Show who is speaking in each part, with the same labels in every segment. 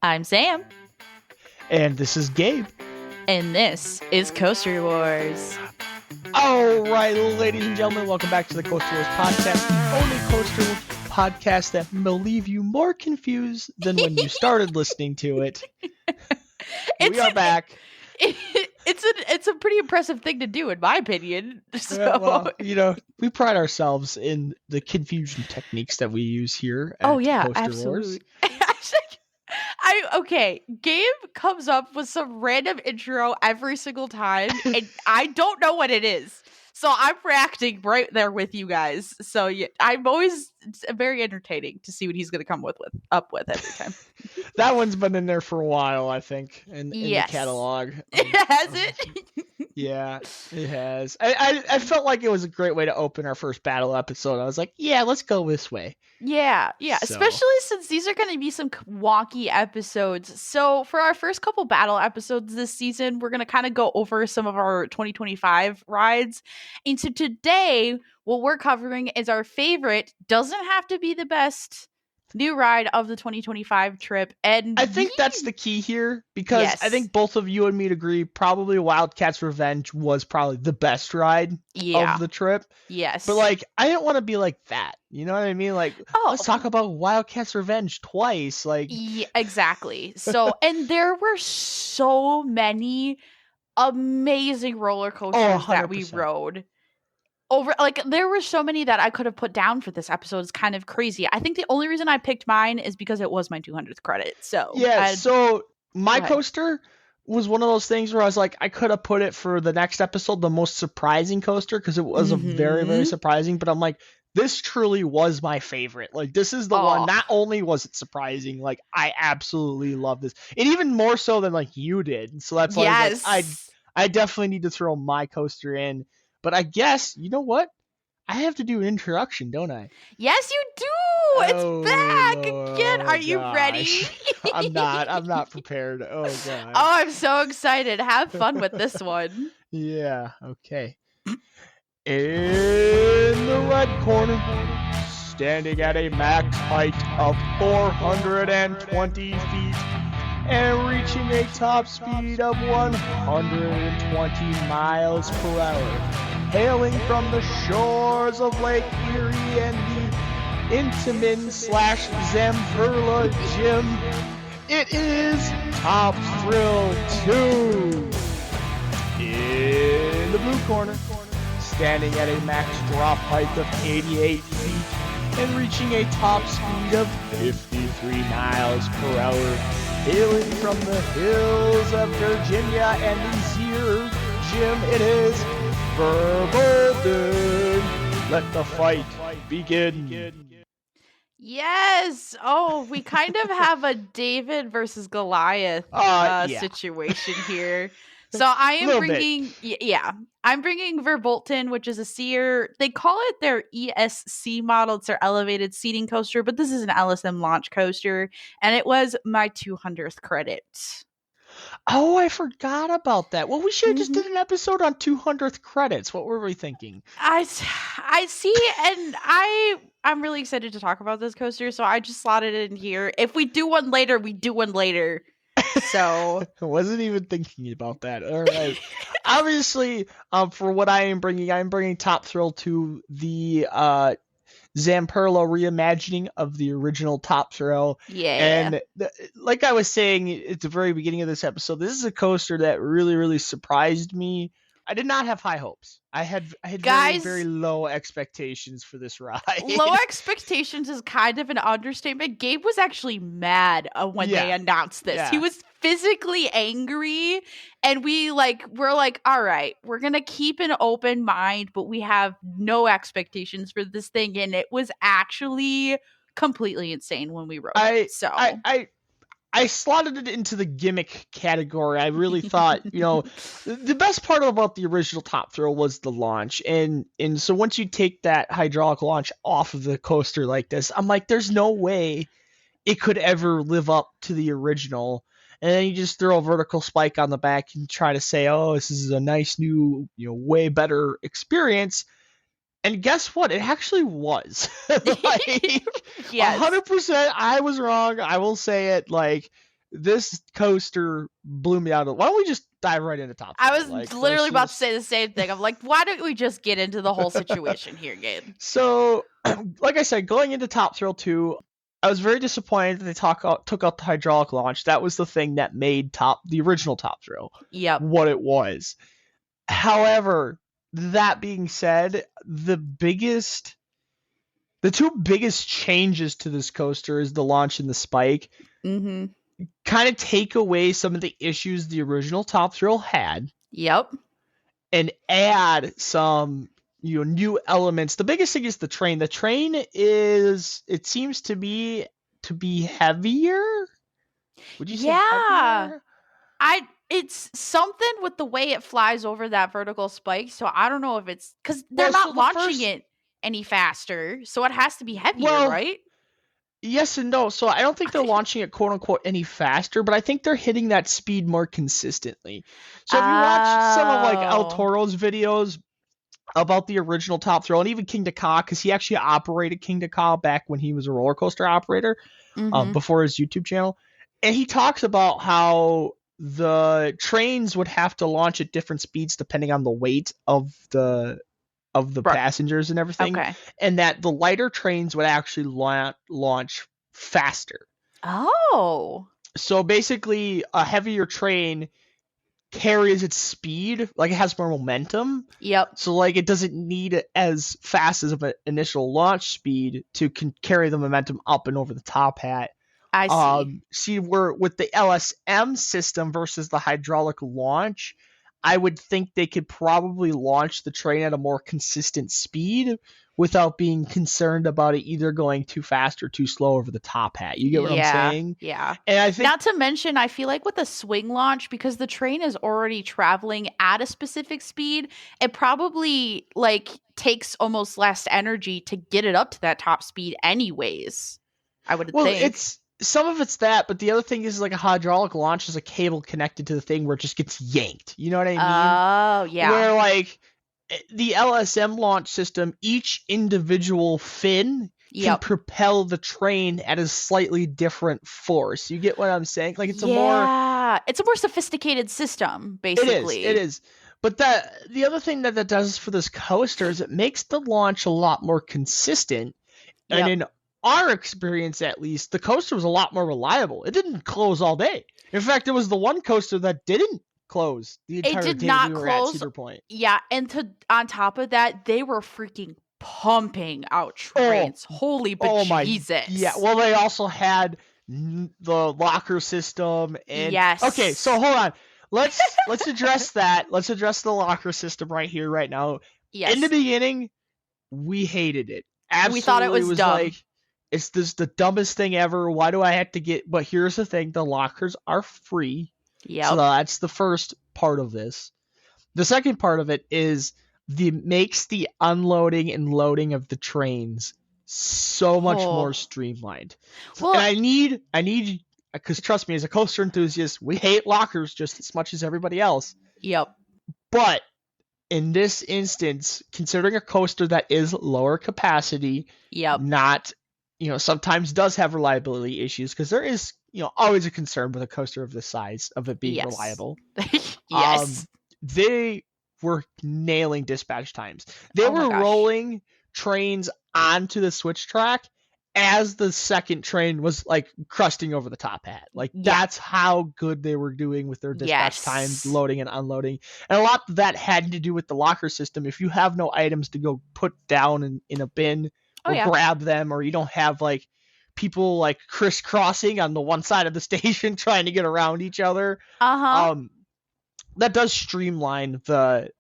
Speaker 1: I'm Sam,
Speaker 2: And this is Gabe.
Speaker 1: and this is Coaster Wars.
Speaker 2: All right, ladies and gentlemen, welcome back to the Coaster Wars podcast, the only Coaster podcast that will leave you more confused than when you started listening to it. We are back.
Speaker 1: It's a pretty impressive thing to do, in my opinion. So,
Speaker 2: well, we pride ourselves in the confusion techniques that we use here at Coaster
Speaker 1: absolutely.
Speaker 2: Wars.
Speaker 1: Okay, Gabe comes up with some random intro every single time, and I don't know what it is. So I'm reacting right there with you guys. So yeah, it's very entertaining to see what he's going to come up with every time.
Speaker 2: That one's been in there for a while, I think, in the catalog.
Speaker 1: Has it?
Speaker 2: Yeah, it has. I felt like it was a great way to open our first battle episode. I was like, yeah, let's go this way.
Speaker 1: Yeah. So. Especially since these are going to be some wonky episodes. So for our first couple battle episodes this season, we're going to kind of go over some of our 2025 rides. And so today, what we're covering is our favorite, doesn't have to be the best, new ride of the 2025 trip. And
Speaker 2: I think that's the key here, because I think both of you and me agree probably Wildcats Revenge was probably the best ride of the trip.
Speaker 1: Yes.
Speaker 2: But like, I didn't want to be like that. You know what I mean? Like, let's talk about Wildcats Revenge twice. Like,
Speaker 1: yeah, exactly. So, and there were so many amazing roller coasters that we rode. There were so many that I could have put down for this episode. It's kind of crazy. I think the only reason I picked mine is because it was my 200th credit. So
Speaker 2: yeah, so my coaster was one of those things where I was like, I could have put it for the next episode, the most surprising coaster, because it was a very, very surprising. But I'm like, this truly was my favorite. Like, this is the one. Not only was it surprising, like, I absolutely love this, and even more so than like you did. So that's why I definitely need to throw my coaster in. But I guess, you know what? I have to do an introduction, don't I?
Speaker 1: Yes, you do! It's back again! Are you ready?
Speaker 2: I'm not prepared. Oh, God.
Speaker 1: Oh, I'm so excited. Have fun with this one.
Speaker 2: Yeah, okay. In the red corner, standing at a max height of 420 feet, and reaching a top speed of 120 miles per hour, hailing from the shores of Lake Erie and the Intamin/Zamperla Gym, it is Top Thrill 2. In the blue corner, standing at a max drop height of 88 feet and reaching a top speed of 53 miles per hour, hailing from the hills of Virginia and the Zier Gym, it is Verbolten. Let the fight begin.
Speaker 1: Yes. Oh, we kind of have a David versus Goliath situation here. So I am bringing, I'm bringing Verbolten, which is a Sear. They call it their ESC model. It's their elevated seating coaster, but this is an LSM launch coaster, and it was my 200th credit.
Speaker 2: Oh, I forgot about that. Well, we should have just did an episode on 200th credits. What were we thinking?
Speaker 1: I see, and I'm really excited to talk about this coaster, so I just slotted it in here. If we do one later, we do one later. So
Speaker 2: I wasn't even thinking about that. All right. Obviously, for what I'm bringing Top Thrill to the Zamperla reimagining of the original Top Thrill.
Speaker 1: Yeah.
Speaker 2: And like I was saying at the very beginning of this episode, this is a coaster that really, really surprised me. I did not have high hopes. I had very, very low expectations for this ride.
Speaker 1: Low expectations is kind of an understatement. Gabe was actually mad when they announced this. He was physically angry, and we're like, all right, we're gonna keep an open mind, but we have no expectations for this thing, and it was actually completely insane when we wrote it. So
Speaker 2: I slotted it into the gimmick category. I really thought, the best part about the original Top Thrill was the launch. And so once you take that hydraulic launch off of the coaster like this, I'm like, there's no way it could ever live up to the original. And then you just throw a vertical spike on the back and try to say, oh, this is a nice new, way better experience. And guess what? It actually was. Like,
Speaker 1: yes.
Speaker 2: 100%. I was wrong. I will say it. Like, this coaster blew me out of. Why don't we just dive right into top?
Speaker 1: I was literally about to say the same thing. I'm like, why don't we just get into the whole situation here, Gabe?
Speaker 2: So, like I said, going into Top Thrill 2, I was very disappointed that they took out the hydraulic launch. That was the thing that made the original Top Thrill what it was. However, that being said, the two biggest changes to this coaster is the launch and the spike.
Speaker 1: Mm-hmm.
Speaker 2: Kind of take away some of the issues the original Top Thrill had.
Speaker 1: Yep.
Speaker 2: And add some new elements. The biggest thing is the train. The train it seems to be heavier. Would you say heavier?
Speaker 1: It's something with the way it flies over that vertical spike. So I don't know if it's because they're not launching it any faster. So it has to be heavier, right?
Speaker 2: Yes and no. So I don't think they're launching it quote unquote any faster, but I think they're hitting that speed more consistently. So if you watch some of like El Toro's videos about the original Top Thrill and even King Ka, because he actually operated King Ka back when he was a roller coaster operator before his YouTube channel, and he talks about how the trains would have to launch at different speeds depending on the weight of the passengers and everything, and that the lighter trains would actually launch faster.
Speaker 1: Oh.
Speaker 2: So basically, a heavier train carries its speed, like it has more momentum.
Speaker 1: Yep.
Speaker 2: So like it doesn't need as fast as an initial launch speed to carry the momentum up and over the top hat.
Speaker 1: I see.
Speaker 2: See, where with the LSM system versus the hydraulic launch, I would think they could probably launch the train at a more consistent speed without being concerned about it either going too fast or too slow over the top hat. You get what I'm saying?
Speaker 1: Yeah.
Speaker 2: And I think,
Speaker 1: not to mention, I feel like with a swing launch, because the train is already traveling at a specific speed, it probably like takes almost less energy to get it up to that top speed anyways. I would think.
Speaker 2: Some of it's that, but the other thing is like a hydraulic launch is a cable connected to the thing where it just gets yanked. You know what I mean?
Speaker 1: Oh, yeah.
Speaker 2: Where like the LSM launch system, each individual fin can propel the train at a slightly different force. You get what I'm saying? Like it's a more sophisticated
Speaker 1: system, basically.
Speaker 2: It is. But the other thing that does for this coaster is it makes the launch a lot more consistent. And in our experience, at least, the coaster was a lot more reliable. It didn't close all day. In fact, it was the one coaster that didn't close the entire day we were at Cedar Point.
Speaker 1: Yeah, and on top of that, they were freaking pumping out trains. Holy bejesus.
Speaker 2: Yeah, well, they also had the locker system. And okay, so hold on. Let's address that. Let's address the locker system right here, right now. Yes. In the beginning, we hated it. Absolutely,
Speaker 1: we thought it was dumb.
Speaker 2: Like, it's the dumbest thing ever. Why do I have to get? But here's the thing: the lockers are free.
Speaker 1: Yeah.
Speaker 2: So that's the first part of this. The second part of it is makes the unloading and loading of the trains so much more streamlined. Well, and I need because trust me, as a coaster enthusiast, we hate lockers just as much as everybody else.
Speaker 1: Yep.
Speaker 2: But in this instance, considering a coaster that is lower capacity, not sometimes does have reliability issues, because there is always a concern with a coaster of this size of it being reliable.
Speaker 1: Yes.
Speaker 2: They were nailing dispatch times. They were rolling trains onto the switch track as the second train was like crusting over the top hat. Like that's how good they were doing with their dispatch times, loading and unloading. And a lot of that had to do with the locker system. If you have no items to go put down in a bin or grab them, or you don't have like people like crisscrossing on the one side of the station trying to get around each other, that does streamline the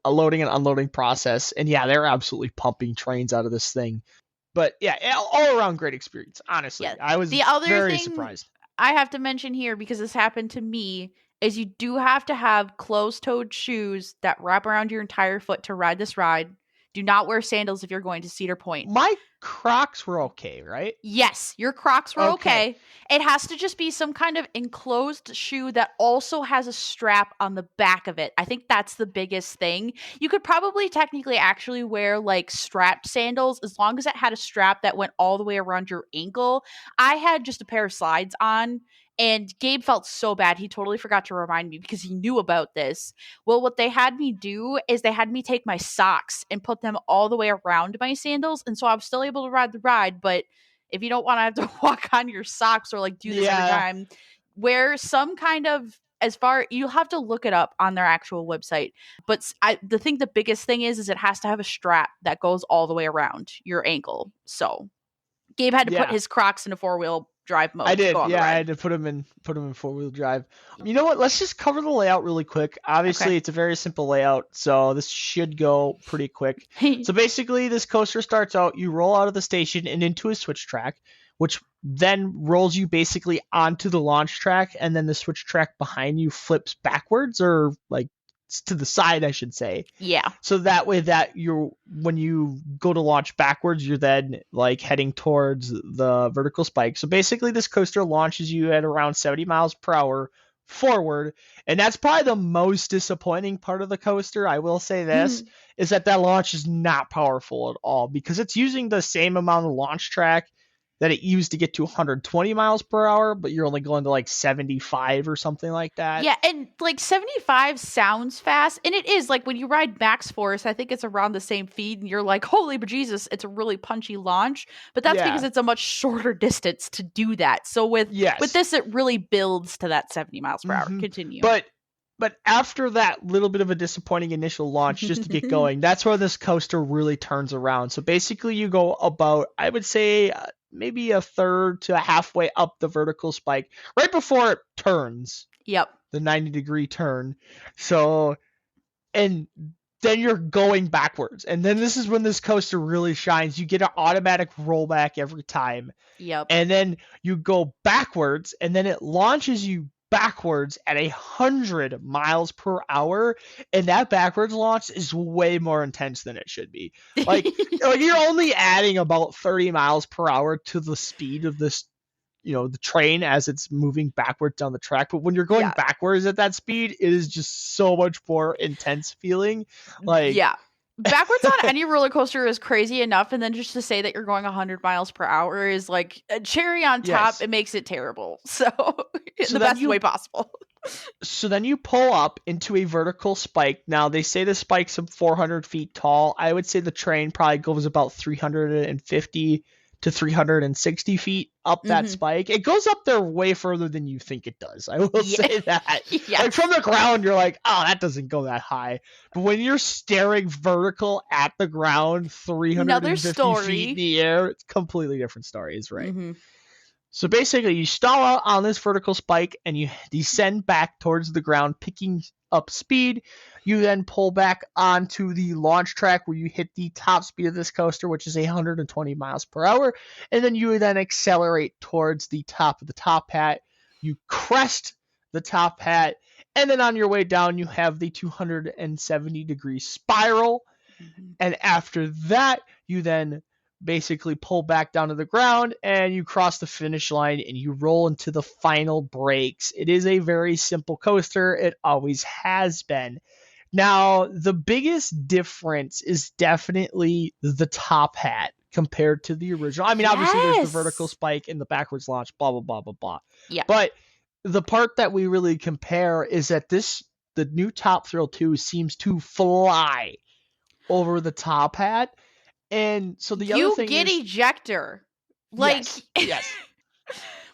Speaker 2: loading and unloading process. And they're absolutely pumping trains out of this thing. But all around great experience. Honestly, I was very surprised.
Speaker 1: I have to mention here, because this happened to me, is you do have to have closed-toed shoes that wrap around your entire foot to ride this ride. Do not wear sandals if you're going to Cedar Point.
Speaker 2: My Crocs were okay, right?
Speaker 1: Yes, your Crocs were okay. It has to just be some kind of enclosed shoe that also has a strap on the back of it. I think that's the biggest thing. You could probably technically actually wear like strapped sandals as long as it had a strap that went all the way around your ankle. I had just a pair of slides on, And Gabe felt so bad. He totally forgot to remind me because he knew about this. Well, what they had me do is they had me take my socks and put them all the way around my sandals. And so I was still able to ride the ride. But if you don't want to have to walk on your socks or like do this every time, wear some kind of, you'll have to look it up on their actual website. But the biggest thing is it has to have a strap that goes all the way around your ankle. So Gabe had to put his Crocs in a 4-wheel drive mode.
Speaker 2: I did. I had to put him in 4-wheel drive. You know what? Let's just cover the layout really quick. Obviously, It's a very simple layout, so this should go pretty quick. So basically, this coaster starts out, you roll out of the station and into a switch track, which then rolls you basically onto the launch track, and then the switch track behind you flips backwards, or like to the side, I should say.
Speaker 1: Yeah.
Speaker 2: So that way when you go to launch backwards, you're then like heading towards the vertical spike. So basically this coaster launches you at around 70 miles per hour forward. And that's probably the most disappointing part of the coaster. I will say this is that launch is not powerful at all because it's using the same amount of launch track that it used to get to 120 miles per hour, but you're only going to like 75 or something like that.
Speaker 1: Yeah, and like 75 sounds fast, and it is. Like when you ride Max Force, I think it's around the same speed, and you're like, holy bejesus, it's a really punchy launch. But that's because it's a much shorter distance to do that. So with this, it really builds to that 70 miles per hour. Continue.
Speaker 2: But after that little bit of a disappointing initial launch, just to get going, that's where this coaster really turns around. So basically you go about, I would say, maybe a third to halfway up the vertical spike right before it turns.
Speaker 1: Yep.
Speaker 2: The 90-degree turn. So, and then you're going backwards. And then this is when this coaster really shines. You get an automatic rollback every time.
Speaker 1: Yep.
Speaker 2: And then you go backwards, and then it launches you backwards at 100 miles per hour, and that backwards launch is way more intense than it should be. Like you're only adding about 30 miles per hour to the speed of this, the train as it's moving backwards down the track. But when you're going backwards at that speed, it is just so much more intense feeling.
Speaker 1: Backwards on any roller coaster is crazy enough, and then just to say that you're going 100 miles per hour is like a cherry on top. It makes it terrible. So in the best way possible.
Speaker 2: So then you pull up into a vertical spike. Now they say the spike's 400 feet tall. I would say the train probably goes about 350 to 360 feet up that spike. It goes up there way further than you think it does. I will say that. Like from the ground, you're like, oh, that doesn't go that high. But when you're staring vertical at the ground, 350 feet in the air, it's a completely different stories, right? So basically, you stall out on this vertical spike and you descend back towards the ground, picking up speed. You then pull back onto the launch track where you hit the top speed of this coaster, which is 120 miles per hour. And then you then accelerate towards the top of the top hat. You crest the top hat. And then on your way down, you have the 270-degree spiral. And after that, you then basically pull back down to the ground and you cross the finish line and you roll into the final brakes. It is a very simple coaster. It always has been. Now, the biggest difference is definitely the top hat compared to the original. I mean, obviously there's the vertical spike and the backwards launch, blah, blah, blah, blah, blah.
Speaker 1: Yeah.
Speaker 2: But the part that we really compare is that the new Top Thrill 2 seems to fly over the top hat. And so the other thing
Speaker 1: you get ejector. Like
Speaker 2: yes.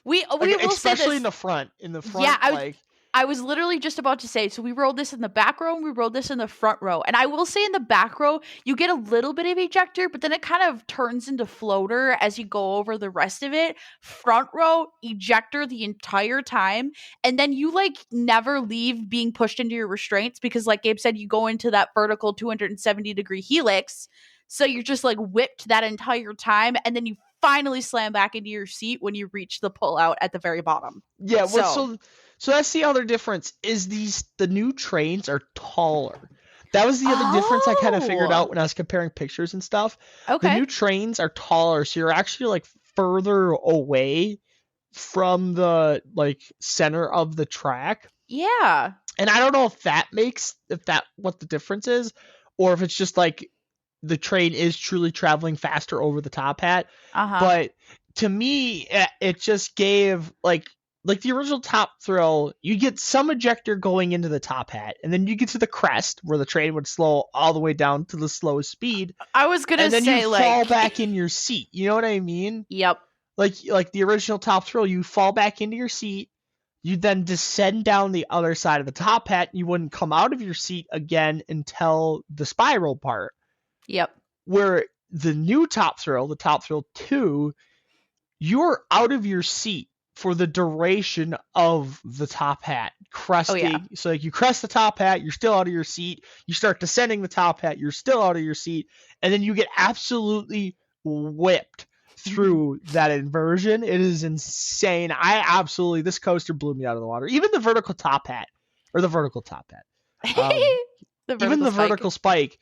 Speaker 1: we will say this,
Speaker 2: especially in the front. Yeah,
Speaker 1: I was literally just about to say, so we rode this in the back row and we rode this in the front row. And I will say in the back row, you get a little bit of ejector, but then it kind of turns into floater as you go over the rest of it. Front row, ejector the entire time. And then you like never leave being pushed into your restraints because like Gabe said, you go into that vertical 270-degree helix. So you're just like whipped that entire time. And then you finally slam back into your seat when you reach the pull out at the very bottom.
Speaker 2: Yeah. Well, so that's the other difference is the new trains are taller. That was the other difference I kind of figured out when I was comparing pictures and stuff.
Speaker 1: Okay.
Speaker 2: The new trains are taller. So you're actually like further away from the like center of the track.
Speaker 1: Yeah.
Speaker 2: And I don't know what the difference is, or if it's just like the train is truly traveling faster over the top hat. But to me, it just gave like like the original top thrill, you get some ejector going into the top hat, and then you get to the crest where the train would slow all the way down to the slowest speed.
Speaker 1: I was gonna
Speaker 2: and then
Speaker 1: say
Speaker 2: you
Speaker 1: like
Speaker 2: fall back in your seat. You know what I mean?
Speaker 1: Yep.
Speaker 2: Like the original top thrill, you fall back into your seat. You then descend down the other side of the top hat. You wouldn't come out of your seat again until the spiral part.
Speaker 1: Yep.
Speaker 2: Where the new top thrill, the top thrill 2, you're out of your seat for the duration of the top hat cresting.
Speaker 1: Oh, yeah.
Speaker 2: So like you crest the top hat, you're still out of your seat. You start descending the top hat, you're still out of your seat, and then you get absolutely whipped through that inversion. It is insane. This coaster blew me out of the water. Even the vertical top hat, or the vertical top hat. Even the vertical spike,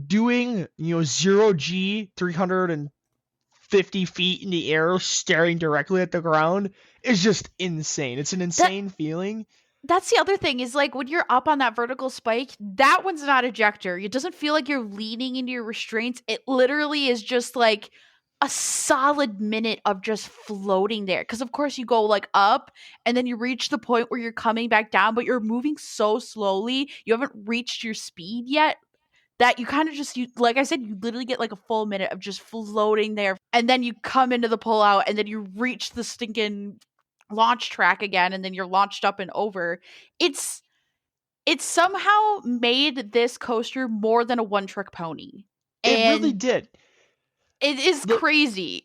Speaker 2: doing 0G 350 feet in the air, staring directly at the ground, is just insane. It's an insane feeling.
Speaker 1: That's the other thing is like when you're up on that vertical spike, that one's not ejector. It doesn't feel like you're leaning into your restraints. It literally is just like a solid minute of just floating there. Because of course you go like up and then you reach the point where you're coming back down, but you're moving so slowly. You haven't reached your speed yet. That you kind of just, like I said, you literally get like a full minute of just floating there. And then you come into the pullout and then you reach the stinking launch track again. And then you're launched up and over. It's somehow made this coaster more than a one-trick pony.
Speaker 2: It really did.
Speaker 1: It is crazy.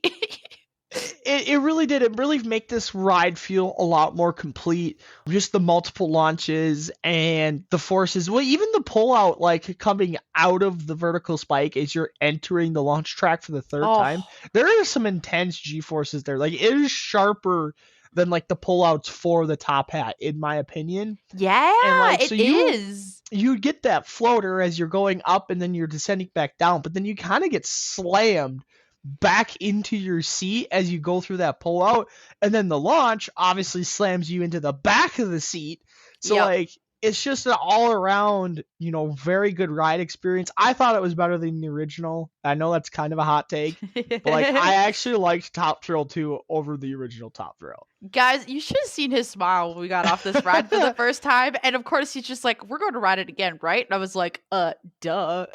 Speaker 2: It really did. It really made this ride feel a lot more complete. Just the multiple launches and the forces. Well, even the pullout, like coming out of the vertical spike as you're entering the launch track for the third time. There are some intense G-forces there. Like, it is sharper than like the pullouts for the top hat, in my opinion.
Speaker 1: Yeah, and like, so
Speaker 2: you get that floater as you're going up and then you're descending back down, but then you kind of get slammed back into your seat as you go through that pullout, and then the launch obviously slams you into the back of the seat. So like it's just an all around, very good ride experience. I thought it was better than the original. I know that's kind of a hot take, but like I actually liked Top Thrill 2 over the original Top Thrill.
Speaker 1: Guys, you should have seen his smile when we got off this ride for the first time. And of course he's just like, we're going to ride it again, right? And I was like, duh.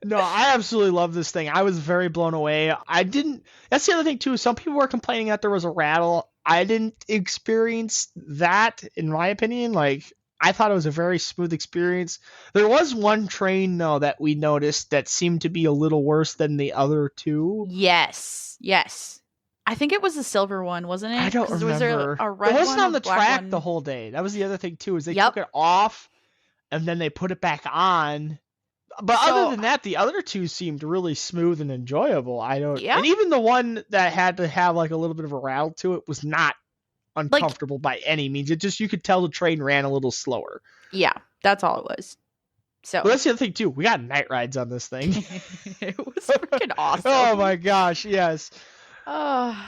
Speaker 2: No, I absolutely love this thing. I was very blown away. That's the other thing too. Some people were complaining that there was a rattle. I didn't experience that, in my opinion. Like, I thought it was a very smooth experience. There was one train, though, that we noticed that seemed to be a little worse than the other two.
Speaker 1: Yes. I think it was the silver one, wasn't it?
Speaker 2: I don't remember.
Speaker 1: Was there a red
Speaker 2: it wasn't
Speaker 1: one
Speaker 2: on the track
Speaker 1: one?
Speaker 2: The whole day. That was the other thing, too, is they took it off, and then they put it back on. But other than that, the other two seemed really smooth and enjoyable. And even the one that had to have like a little bit of a rattle to it was not uncomfortable by any means. It just, you could tell the train ran a little slower.
Speaker 1: Yeah, that's all it was.
Speaker 2: But that's the other thing too. We got night rides on this thing.
Speaker 1: It was freaking awesome.
Speaker 2: Oh my gosh, yes.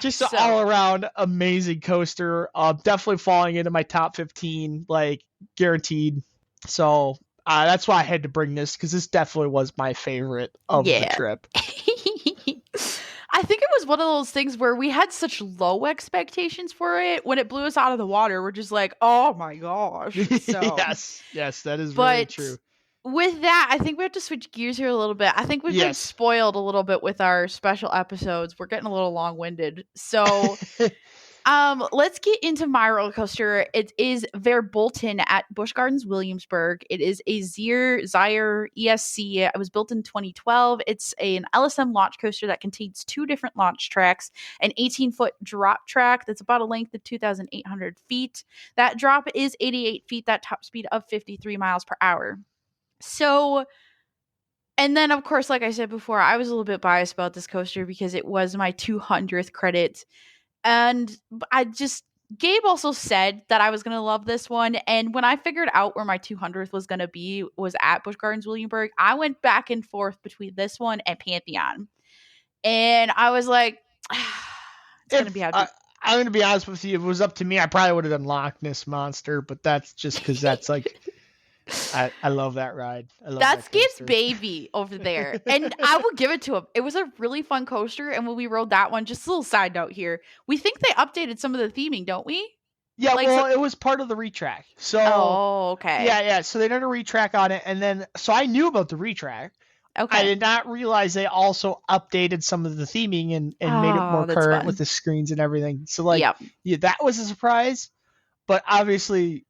Speaker 2: Just an all around amazing coaster. Definitely falling into my top 15, like guaranteed. So that's why I had to bring this, because this definitely was my favorite of the trip.
Speaker 1: I think it was one of those things where we had such low expectations for it. When it blew us out of the water, we're just like, oh my gosh. So,
Speaker 2: yes, that is very true.
Speaker 1: With that, I think we have to switch gears here a little bit. I think we've been spoiled a little bit with our special episodes. We're getting a little long-winded. So let's get into my roller coaster. It is Verbolten at Busch Gardens Williamsburg. It is a Zire ESC. It was built in 2012. It's an LSM launch coaster that contains 2 different launch tracks, an 18-foot drop track that's about a length of 2,800 feet. That drop is 88 feet, that top speed of 53 miles per hour. So, and then of course, like I said before, I was a little bit biased about this coaster because it was my 200th credit. And Gabe also said that I was going to love this one. And when I figured out where my 200th was going to be, was at Busch Gardens Williamsburg, I went back and forth between this one and Pantheon. And I was like, it's going to be out.
Speaker 2: I'm going to be honest with you. If it was up to me, I probably would have done Loch Ness Monster, but that's just because that's like, I love that ride. I love
Speaker 1: That's
Speaker 2: that
Speaker 1: Gabe's
Speaker 2: coaster.
Speaker 1: baby over there. And I will give it to him. It was a really fun coaster. And when we rode that one, just a little side note here, we think they updated some of the theming, don't we?
Speaker 2: Yeah,
Speaker 1: Like, so,
Speaker 2: well, it was part of the retrack. So,
Speaker 1: oh, okay.
Speaker 2: yeah. So they did a retrack on it, and then so I knew about the retrack. I
Speaker 1: Okay.
Speaker 2: did not realize they also updated some of the theming and made it more
Speaker 1: Oh, that's
Speaker 2: current with
Speaker 1: fun.
Speaker 2: the screens and everything. So, like,
Speaker 1: Yep.
Speaker 2: yeah, that was a surprise. But obviously,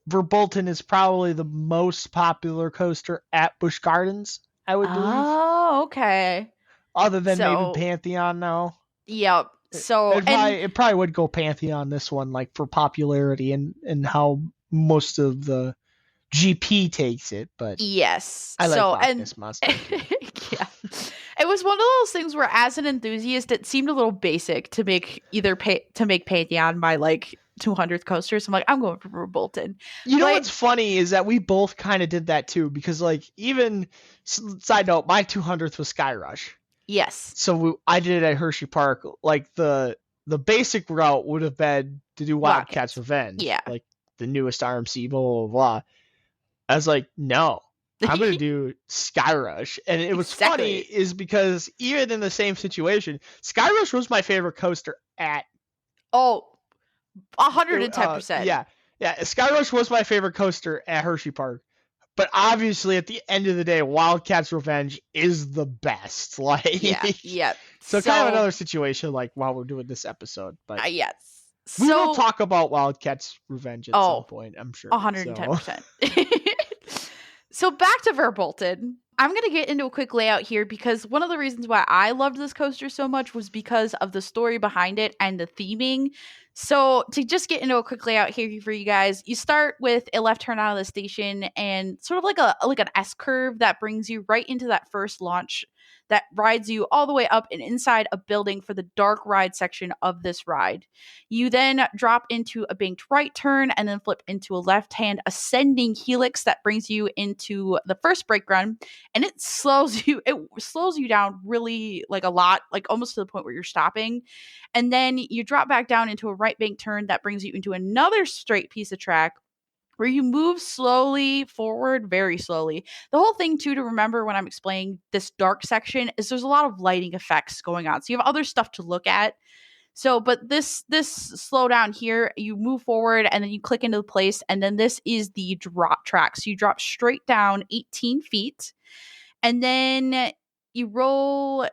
Speaker 2: Verbolten is probably the most popular coaster at Busch Gardens, I would believe.
Speaker 1: Oh, okay.
Speaker 2: Other than maybe
Speaker 1: So,
Speaker 2: Pantheon now.
Speaker 1: yep. So,
Speaker 2: It probably would go Pantheon this one, like for popularity and how most of the GP takes it, but
Speaker 1: yes.
Speaker 2: I like
Speaker 1: So,
Speaker 2: Loch
Speaker 1: and
Speaker 2: Ness Monster too.
Speaker 1: yeah. It was one of those things where as an enthusiast it seemed a little basic to make Pantheon my like 200th coaster. So I'm like, I'm going for Bolton.
Speaker 2: You know
Speaker 1: But
Speaker 2: what's funny is that we both kind of did that too, because like even side note, my 200th was Sky Rush.
Speaker 1: yes.
Speaker 2: So I did it at Hershey Park. Like the basic route would have been to do Wildcats Revenge,
Speaker 1: Yeah.
Speaker 2: like the newest RMC, blah blah blah. I was like, no, I'm gonna do Sky Rush, and it was funny is because even in the same situation, Sky Rush was my favorite coaster at.
Speaker 1: 110%.
Speaker 2: Yeah. Sky Rush was my favorite coaster at Hershey Park. But obviously, at the end of the day, Wildcats Revenge is the best. Like,
Speaker 1: yeah.
Speaker 2: So kind of another situation, like while we're doing this episode, but
Speaker 1: yes.
Speaker 2: We will talk about Wildcats Revenge at some point, I'm sure.
Speaker 1: 110%. So back to Verbolten. I'm going to get into a quick layout here because one of the reasons why I loved this coaster so much was because of the story behind it and the theming. So to just get into a quick layout here for you guys, you start with a left turn out of the station and sort of like an S curve that brings you right into that first launch that rides you all the way up and inside a building for the dark ride section of this ride. You then drop into a banked right turn and then flip into a left-hand ascending helix that brings you into the first brake run, and it slows you down really like a lot, like almost to the point where you're stopping. And then you drop back down into a right bank turn that brings you into another straight piece of track where you move slowly forward, very slowly. The whole thing, too, to remember when I'm explaining this dark section is there's a lot of lighting effects going on. So you have other stuff to look at. So, but this slowdown here, you move forward and then you click into the place, and then this is the drop track. So you drop straight down 18 feet, and then you roll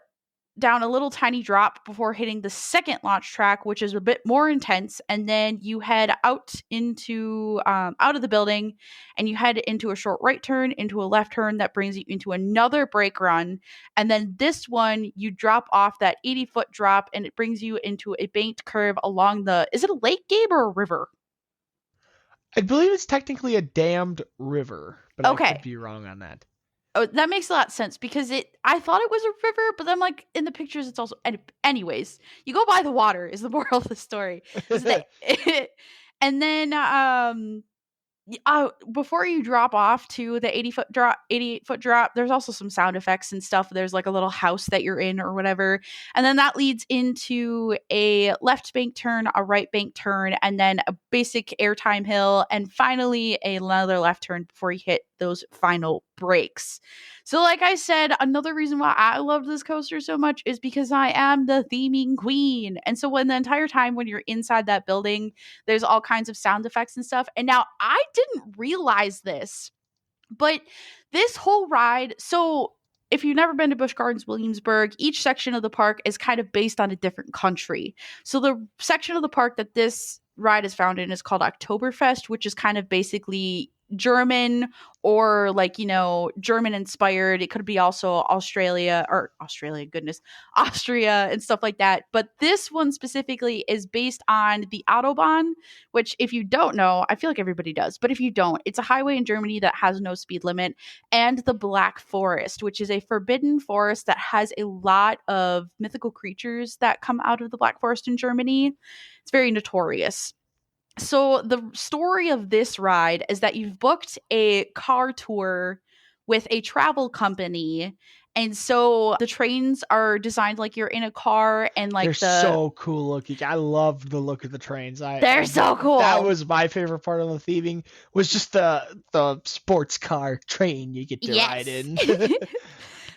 Speaker 1: down a little tiny drop before hitting the second launch track, which is a bit more intense, and then you head out into out of the building, and you head into a short right turn, into a left turn that brings you into another brake run, and then this one you drop off that 80-foot drop, and it brings you into a banked curve along the. Is it a lake, Gabe, or a river?
Speaker 2: I believe it's technically a dammed river, but I could be wrong on that.
Speaker 1: Oh, that makes a lot of sense because I thought it was a river, but then like in the pictures it's also anyways, you go by the water is the moral of the story. And then before you drop off to the 88-foot drop, there's also some sound effects and stuff. There's like a little house that you're in or whatever. And then that leads into a left bank turn, a right bank turn, and then a basic airtime hill, and finally another left turn before you hit those final brakes. So like I said, another reason why I love this coaster so much is because I am the theming queen. And so when the entire time when you're inside that building, there's all kinds of sound effects and stuff. And now I didn't realize this, but this whole ride, so if you've never been to Busch Gardens Williamsburg, each section of the park is kind of based on a different country. So the section of the park that this ride is found in is called Oktoberfest, which is kind of basically German or like, German inspired. It could be also Austria and stuff like that. But this one specifically is based on the Autobahn, which if you don't know, I feel like everybody does, but if you don't, it's a highway in Germany that has no speed limit, and the Black Forest, which is a forbidden forest that has a lot of mythical creatures that come out of the Black Forest in Germany. It's very notorious. So the story of this ride is that you've booked a car tour with a travel company, And so the trains are designed like you're in a car, and like
Speaker 2: they're so cool looking. I love the look of the trains.
Speaker 1: They're so cool.
Speaker 2: That was my favorite part of the theming, was just the sports car train you get to ride in.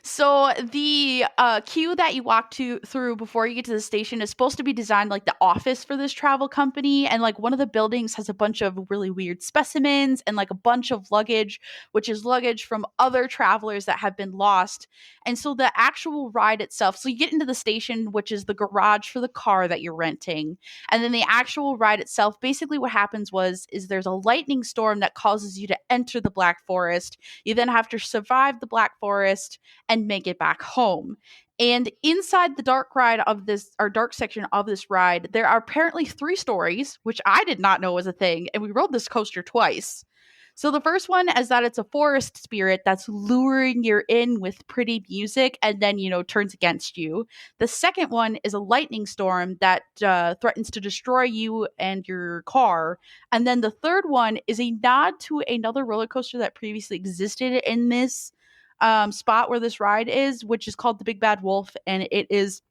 Speaker 1: So the queue that you walk through before you get to the station is supposed to be designed like the office for this travel company, and like one of the buildings has a bunch of really weird specimens and like a bunch of luggage, which is luggage from other travelers that have been lost. And so the actual ride itself, so you get into the station, which is the garage for the car that you're renting, and then the actual ride itself, basically what happens is there's a lightning storm that causes you to enter the Black Forest. You then have to survive the Black Forest and make it back home. And inside the dark section of this ride, there are apparently 3 stories, which I did not know was a thing, and we rode this coaster twice. So the first one is that it's a forest spirit that's luring you in with pretty music and then, turns against you. The second one is a lightning storm that threatens to destroy you and your car. And then the third one is a nod to another roller coaster that previously existed in this spot where this ride is, which is called the Big Bad Wolf, and it is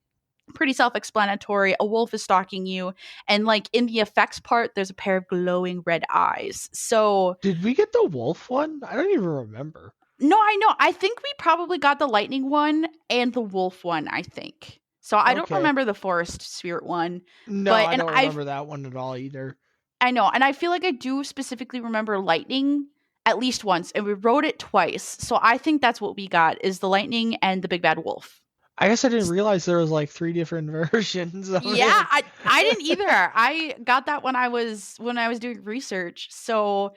Speaker 1: pretty self-explanatory. A wolf is stalking you, and like in the effects part, there's a pair of glowing red eyes. So
Speaker 2: did we get the wolf one? I don't even remember.
Speaker 1: No, I know. I think we probably got the lightning one and the wolf one, I think. So I don't remember the forest spirit one.
Speaker 2: No, I don't remember that one at all either.
Speaker 1: I know, and I feel like I do specifically remember lightning at least once, and we rode it twice. So I think that's what we got, is the lightning and the Big Bad Wolf.
Speaker 2: I guess I didn't realize there was like 3 different versions of it.
Speaker 1: I didn't either. I got that when I was doing research. So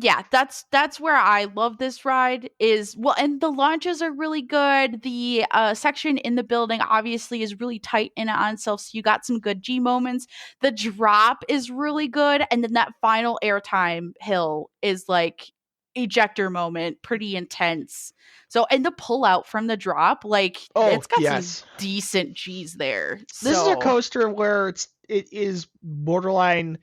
Speaker 1: yeah, that's where I love this ride and the launches are really good. The section in the building obviously is really tight in on itself, so you got some good G moments. The drop is really good, and then that final airtime hill is like ejector moment, pretty intense. So, and the pull out from the drop, like it's got some decent G's there.
Speaker 2: This is a coaster where it is borderline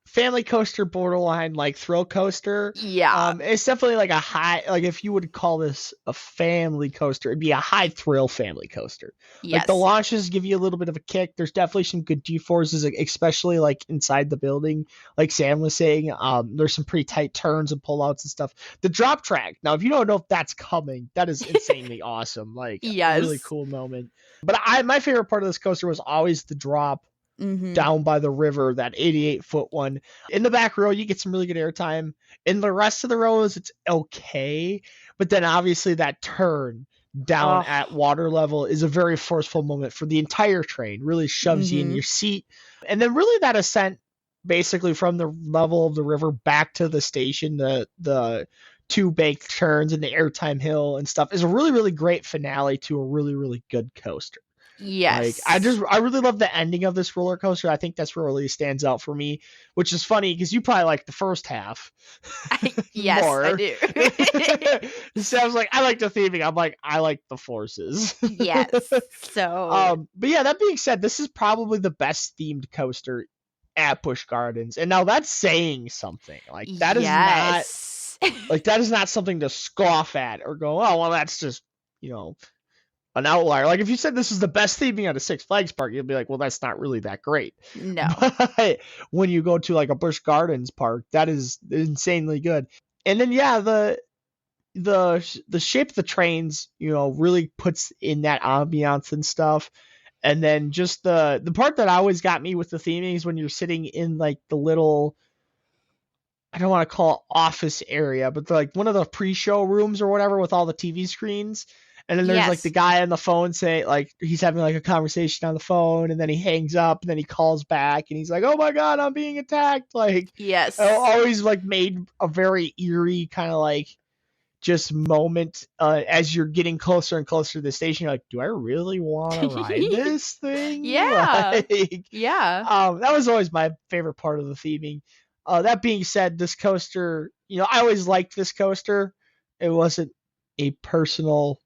Speaker 2: family coaster, borderline like thrill coaster.
Speaker 1: Yeah.
Speaker 2: It's definitely like a high, like if you would call this a family coaster, it'd be a high thrill family coaster.
Speaker 1: Yes.
Speaker 2: Like the launches give you a little bit of a kick. There's definitely some good G-forces, especially like inside the building. Like Sam was saying, there's some pretty tight turns and pullouts and stuff. The drop track. Now, if you don't know if that's coming, that is insanely awesome. Like a really cool moment. But my favorite part of this coaster was always the drop. Mm-hmm. Down by the river, that 88-foot one. In the back row, you get some really good airtime. In the rest of the rows, it's okay. But then obviously that turn down at water level is a very forceful moment for the entire train. Really shoves you in your seat. And then really that ascent basically from the level of the river back to the station, the 2 banked turns and the airtime hill and stuff is a really, really great finale to a really, really good coaster.
Speaker 1: Yes.
Speaker 2: Like I really love the ending of this roller coaster. I think that's what really stands out for me, which is funny because you probably like the first half.
Speaker 1: Yes, more. I
Speaker 2: do. So I was like, I like the theming. I'm like, I like the forces.
Speaker 1: Yes. So
Speaker 2: but yeah, that being said, this is probably the best themed coaster at Busch Gardens. And now that's saying something. Like that is not like that is not something to scoff at or go, oh well, that's just, an outlier. Like if you said this is the best theming at a Six Flags park, you'd be like, well, that's not really that great.
Speaker 1: No.
Speaker 2: But when you go to like a Busch Gardens park, that is insanely good. And then the shape of the trains, really puts in that ambiance and stuff. And then just the part that always got me with the theming is when you're sitting in like the little, I don't want to call it office area, but like one of the pre-show rooms or whatever with all the TV screens. And then there's like the guy on the phone saying like he's having like a conversation on the phone, and then he hangs up, and then he calls back, and he's like, "Oh my God, I'm being attacked!" Like,
Speaker 1: yes,
Speaker 2: always like made a very eerie kind of like just moment as you're getting closer and closer to the station. You're like, do I really want to ride this thing?
Speaker 1: Yeah,
Speaker 2: that was always my favorite part of the theming. That being said, this coaster, I always liked this coaster. It wasn't a personal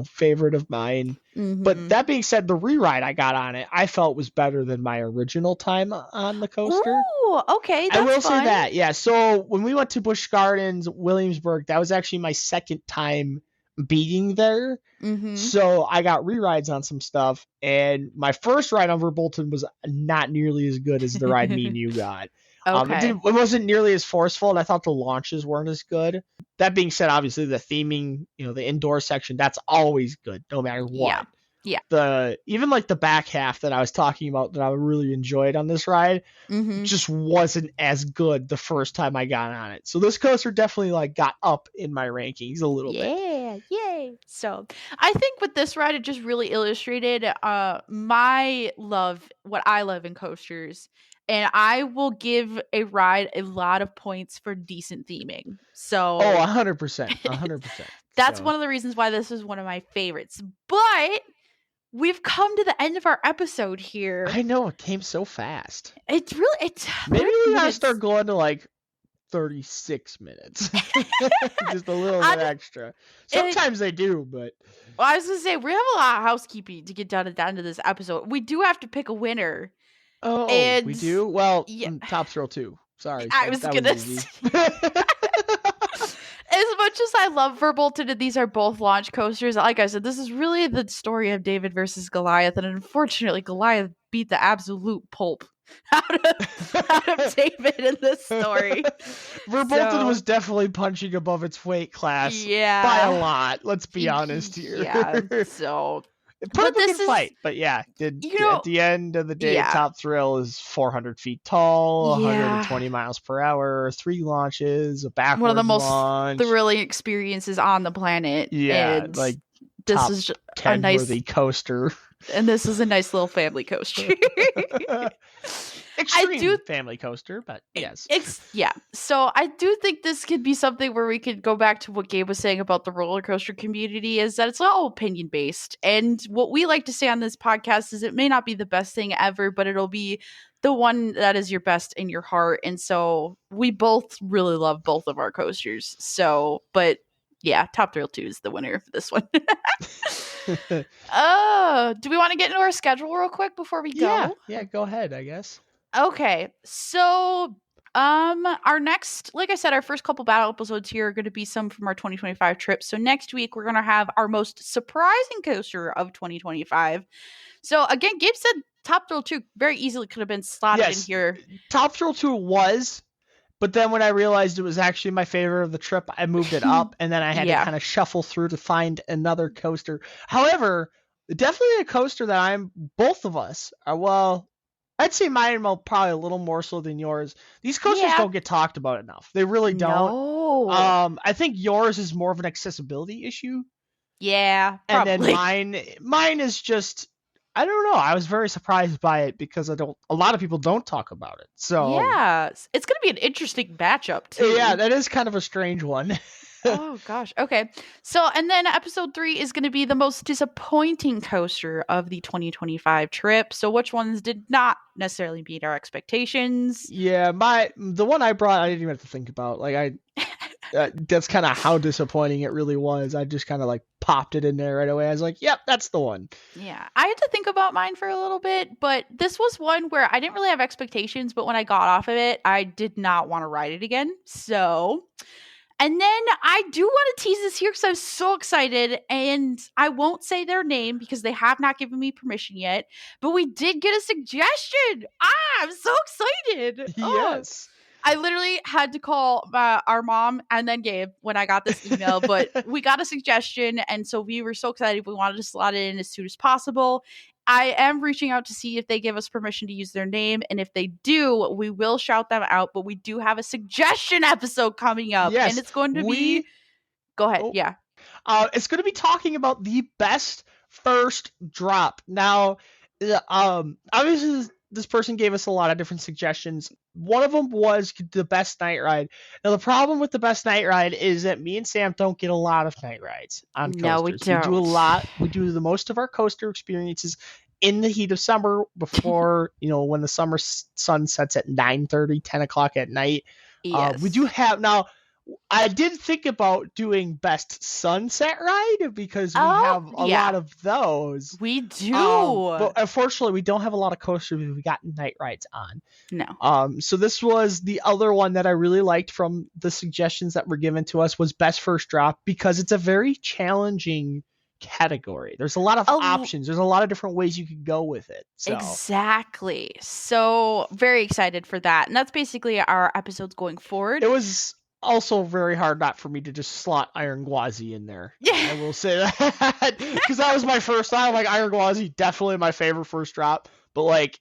Speaker 2: favorite of mine. Mm-hmm. But that being said, the rewrite I got on it, I felt was better than my original time on the coaster.
Speaker 1: Ooh, okay, that's
Speaker 2: I will
Speaker 1: fun.
Speaker 2: say that, yeah. So when we went to Busch Gardens, Williamsburg, that was actually my second time beating there.
Speaker 1: Mm-hmm.
Speaker 2: So I got re-rides on some stuff, and my first ride on Verbolten was not nearly as good as the ride me and you got.
Speaker 1: Okay.
Speaker 2: It wasn't nearly as forceful, and I thought the launches weren't as good. That being said, obviously the theming, the indoor section, that's always good, no matter what.
Speaker 1: Yeah.
Speaker 2: Even like the back half that I was talking about that I really enjoyed on this ride just wasn't as good the first time I got on it. So this coaster definitely like got up in my rankings a little bit.
Speaker 1: Yeah, yay. So I think with this ride, it just really illustrated my love, what I love in coasters. And I will give a ride a lot of points for decent theming. So
Speaker 2: 100%. 100%.
Speaker 1: That's one of the reasons why this is one of my favorites. But we've come to the end of our episode here.
Speaker 2: I know, it came so fast.
Speaker 1: It's
Speaker 2: maybe we gotta start going to like 36 minutes. Just a little bit extra. Sometimes they do, but
Speaker 1: I was gonna say we have a lot of housekeeping to get done at the end of this episode. We do have to pick a winner.
Speaker 2: Oh, we do? Well, Top Thrill 2. Sorry.
Speaker 1: I was gonna say. As much as I love Verbolten, and these are both launch coasters, like I said, this is really the story of David versus Goliath, and unfortunately, Goliath beat the absolute pulp out of David in this story.
Speaker 2: Verbolten was definitely punching above its weight class by a lot. Let's be honest here.
Speaker 1: Yeah, so...
Speaker 2: Put up a good fight, but at the end of the day, Top Thrill is 400 feet tall, 120 miles per hour, 3 launches, a backwards
Speaker 1: one of the most
Speaker 2: launch.
Speaker 1: thrilling experiences on the planet.
Speaker 2: Yeah,
Speaker 1: and
Speaker 2: like
Speaker 1: this
Speaker 2: top
Speaker 1: is
Speaker 2: 10 worthy coaster.
Speaker 1: And this is a nice little family coaster.
Speaker 2: Extreme family coaster, but yes.
Speaker 1: So I do think this could be something where we could go back to what Gabe was saying about the roller coaster community, is that it's all opinion based. And what we like to say on this podcast is it may not be the best thing ever, but it'll be the one that is your best in your heart. And so we both really love both of our coasters. So, but yeah, Top Thrill 2 is the winner of this one. Do we want to get into our schedule real quick before we go?
Speaker 2: Yeah, go ahead, I guess.
Speaker 1: Okay, so our next, like I said, our first couple battle episodes here are going to be some from our 2025 trip. So next week we're going to have our most surprising coaster of 2025. So again, Gabe said Top Thrill 2 very easily could have been slotted in here.
Speaker 2: Top Thrill 2 was, but then when I realized it was actually my favorite of the trip, I moved it up, and then I had to kind of shuffle through to find another coaster. However, definitely a coaster that both of us are, well, I'd say mine are probably a little more so than yours. These coasters don't get talked about enough. They really don't.
Speaker 1: No.
Speaker 2: I think yours is more of an accessibility issue.
Speaker 1: Yeah, probably.
Speaker 2: And then mine is just, I don't know. I was very surprised by it because a lot of people don't talk about it. So
Speaker 1: yeah, it's going to be an interesting matchup too.
Speaker 2: Yeah, that is kind of a strange one.
Speaker 1: Oh gosh. Okay. So, and then episode 3 is going to be the most disappointing coaster of the 2025 trip. So, which ones did not necessarily meet our expectations?
Speaker 2: Yeah, the one I brought, I didn't even have to think about. Like that's kind of how disappointing it really was. I just kind of like popped it in there right away. I was like, yep, that's the one.
Speaker 1: Yeah, I had to think about mine for a little bit, but this was one where I didn't really have expectations, but when I got off of it, I did not want to ride it again. So, and then I do want to tease this here because I'm so excited, and I won't say their name because they have not given me permission yet, but we did get a suggestion. I'm so excited.
Speaker 2: Yes.
Speaker 1: I literally had to call our mom and then Gabe when I got this email, but we got a suggestion, and so we were so excited. We wanted to slot it in as soon as possible. I am reaching out to see if they give us permission to use their name, and if they do, we will shout them out, but we do have a suggestion episode coming up, and it's going to be... Go ahead, yeah.
Speaker 2: It's going to be talking about the best first drop. Now, obviously, this person gave us a lot of different suggestions. One of them was the best night ride. Now, the problem with the best night ride is that me and Sam don't get a lot of night rides on coasters.
Speaker 1: No, we don't.
Speaker 2: We do a lot. We do the most of our coaster experiences in the heat of summer before, when the summer sun sets at 9:30, 10 o'clock at night.
Speaker 1: Yes.
Speaker 2: We do have, now, I did think about doing best sunset ride because we have a lot of those.
Speaker 1: We do.
Speaker 2: But unfortunately, we don't have a lot of coasters. We got night rides on.
Speaker 1: No.
Speaker 2: So this was the other one that I really liked from the suggestions that were given to us was best first drop because it's a very challenging category. There's a lot of options. There's a lot of different ways you could go with it. So.
Speaker 1: Exactly. So very excited for that. And that's basically our episodes going forward.
Speaker 2: It was also very hard not for me to just slot Iron Gwazi in there. I will say that because that was my first time. Like Iron Gwazi, definitely my favorite first drop. But like,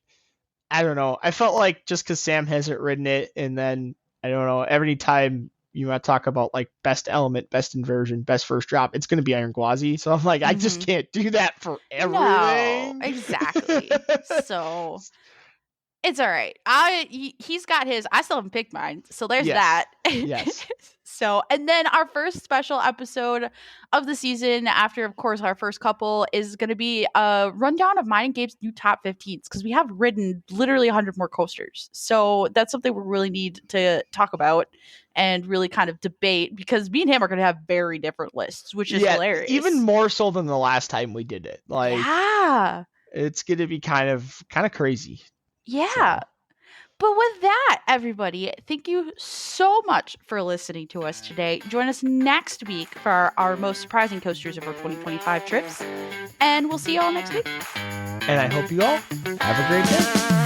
Speaker 2: I don't know. I felt like just because Sam hasn't ridden it, and then I don't know. Every time you want to talk about like best element, best inversion, best first drop, it's going to be Iron Gwazi. So I'm like, I just can't do that for everything.
Speaker 1: No, exactly. So. It's all right. He's got his. I still haven't picked mine. So there's that.
Speaker 2: Yes.
Speaker 1: So, and then our first special episode of the season, after, of course, our first couple, is going to be a rundown of mine and Gabe's new top 15s because we have ridden literally 100 more coasters. So that's something we really need to talk about and really kind of debate because me and him are going to have very different lists, which is hilarious.
Speaker 2: Even more so than the last time we did it. Like,
Speaker 1: yeah,
Speaker 2: it's going to be kind of crazy.
Speaker 1: Yeah. So. But with that, everybody, thank you so much for listening to us today. Join us next week for our most surprising coasters of our 2025 trips. And we'll see you all next week.
Speaker 2: And I hope you all have a great day.